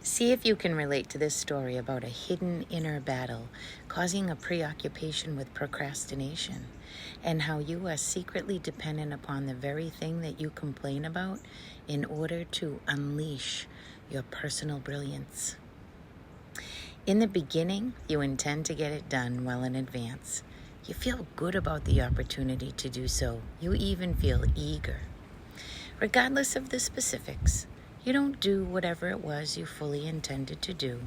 See if you can relate to this story about a hidden inner battle causing a preoccupation with procrastination, and how you are secretly dependent upon the very thing that you complain about in order to unleash your personal brilliance. In the beginning, you intend to get it done well in advance. You feel good about the opportunity to do so. You even feel eager. Regardless of the specifics, you don't do whatever it was you fully intended to do,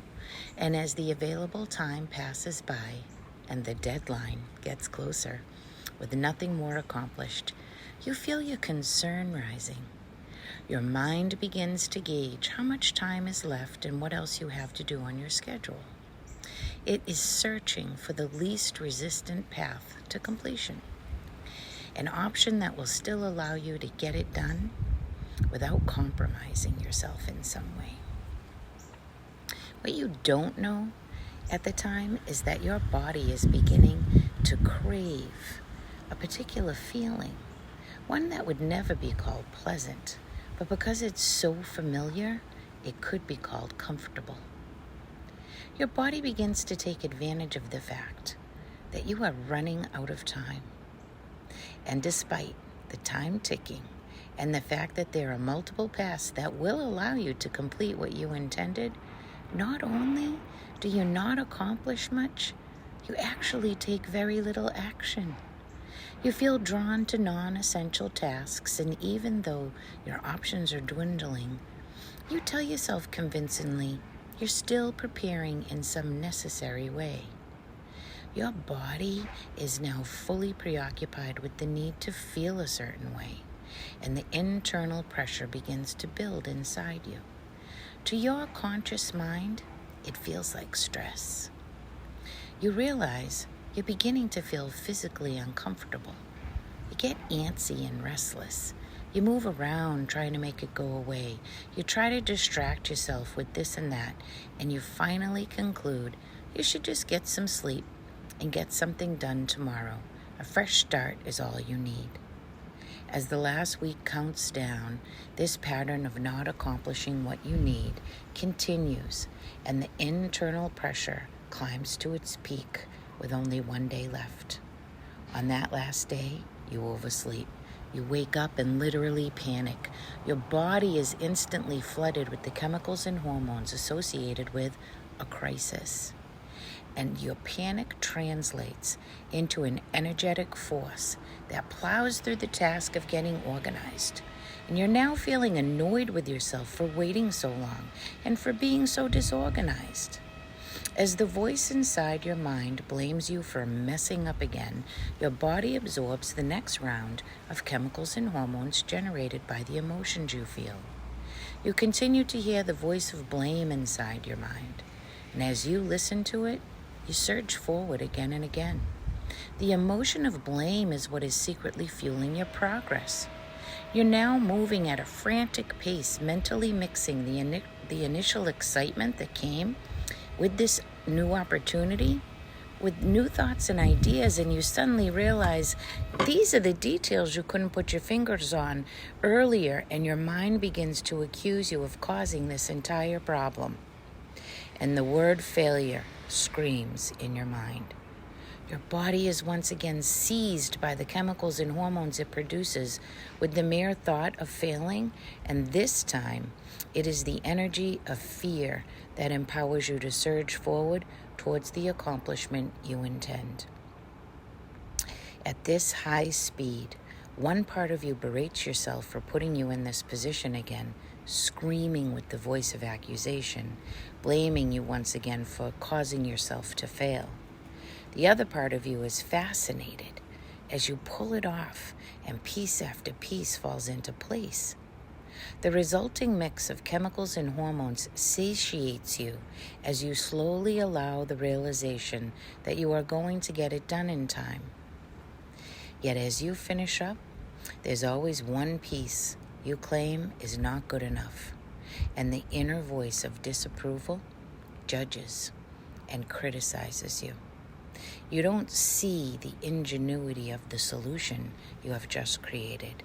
and as the available time passes by and the deadline gets closer, with nothing more accomplished, you feel your concern rising. Your mind begins to gauge how much time is left and what else you have to do on your schedule. It is searching for the least resistant path to completion, an option that will still allow you to get it done without compromising yourself in some way. What you don't know at the time is that your body is beginning to crave a particular feeling, one that would never be called pleasant, but because it's so familiar, it could be called comfortable. Your body begins to take advantage of the fact that you are running out of time. And despite the time ticking and the fact that there are multiple paths that will allow you to complete what you intended, not only do you not accomplish much, you actually take very little action. You feel drawn to non-essential tasks, and even though your options are dwindling, you tell yourself convincingly you're still preparing in some necessary way. Your body is now fully preoccupied with the need to feel a certain way, and the internal pressure begins to build inside you. To your conscious mind, it feels like stress. You realize you're beginning to feel physically uncomfortable. You get antsy and restless. You move around trying to make it go away. You try to distract yourself with this and that, and you finally conclude you should just get some sleep and get something done tomorrow. A fresh start is all you need. As the last week counts down, this pattern of not accomplishing what you need continues, and the internal pressure climbs to its peak with only one day left. On that last day, you oversleep. You wake up and literally panic. Your body is instantly flooded with the chemicals and hormones associated with a crisis. And your panic translates into an energetic force that plows through the task of getting organized. And you're now feeling annoyed with yourself for waiting so long and for being so disorganized. As the voice inside your mind blames you for messing up again, your body absorbs the next round of chemicals and hormones generated by the emotions you feel. You continue to hear the voice of blame inside your mind, and as you listen to it, you surge forward again and again. The emotion of blame is what is secretly fueling your progress. You're now moving at a frantic pace, mentally mixing the initial excitement that came with this new opportunity with new thoughts and ideas, and you suddenly realize these are the details you couldn't put your fingers on earlier, and your mind begins to accuse you of causing this entire problem. And the word failure screams in your mind. Your body is once again seized by the chemicals and hormones it produces with the mere thought of failing, and this time it is the energy of fear that empowers you to surge forward towards the accomplishment you intend. At this high speed, one part of you berates yourself for putting you in this position again, screaming with the voice of accusation, blaming you once again for causing yourself to fail. The other part of you is fascinated as you pull it off and piece after piece falls into place. The resulting mix of chemicals and hormones satiates you as you slowly allow the realization that you are going to get it done in time. Yet as you finish up, there's always one piece you claim is not good enough, and the inner voice of disapproval judges and criticizes you. You don't see the ingenuity of the solution you have just created,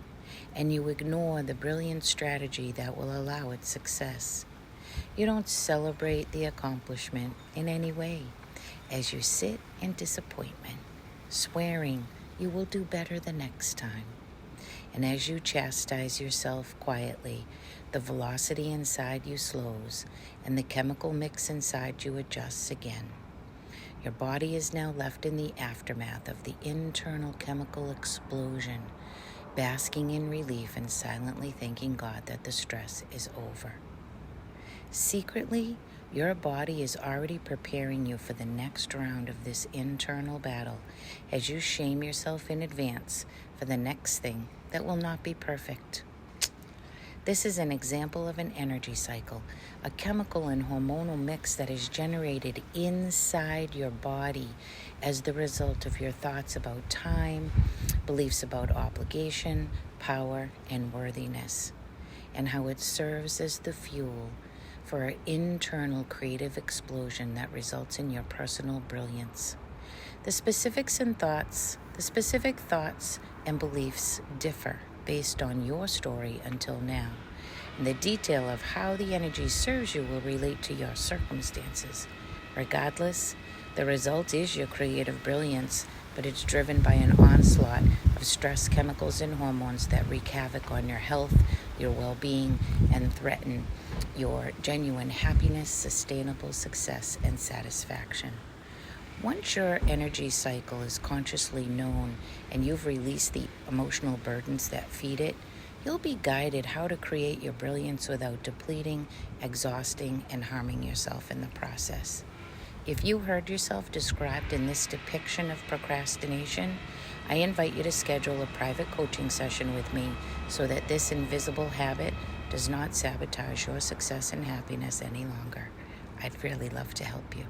and you ignore the brilliant strategy that will allow its success. You don't celebrate the accomplishment in any way as you sit in disappointment, swearing you will do better the next time. And as you chastise yourself quietly, the velocity inside you slows and the chemical mix inside you adjusts again. Your body is now left in the aftermath of the internal chemical explosion, basking in relief and silently thanking God that the stress is over. Secretly, your body is already preparing you for the next round of this internal battle as you shame yourself in advance for the next thing that will not be perfect. This is an example of an energy cycle, a chemical and hormonal mix that is generated inside your body as the result of your thoughts about time, beliefs about obligation, power, and worthiness, and how it serves as the fuel for an internal creative explosion that results in your personal brilliance. The specific thoughts and beliefs differ based on your story until now, and the detail of how the energy serves you will relate to your circumstances. Regardless, the result is your creative brilliance, but it's driven by an onslaught of stress chemicals and hormones that wreak havoc on your health, your well-being, and threaten your genuine happiness, sustainable success, and satisfaction. Once your energy cycle is consciously known and you've released the emotional burdens that feed it, you'll be guided how to create your brilliance without depleting, exhausting, and harming yourself in the process. If you heard yourself described in this depiction of procrastination, I invite you to schedule a private coaching session with me so that this invisible habit does not sabotage your success and happiness any longer. I'd really love to help you.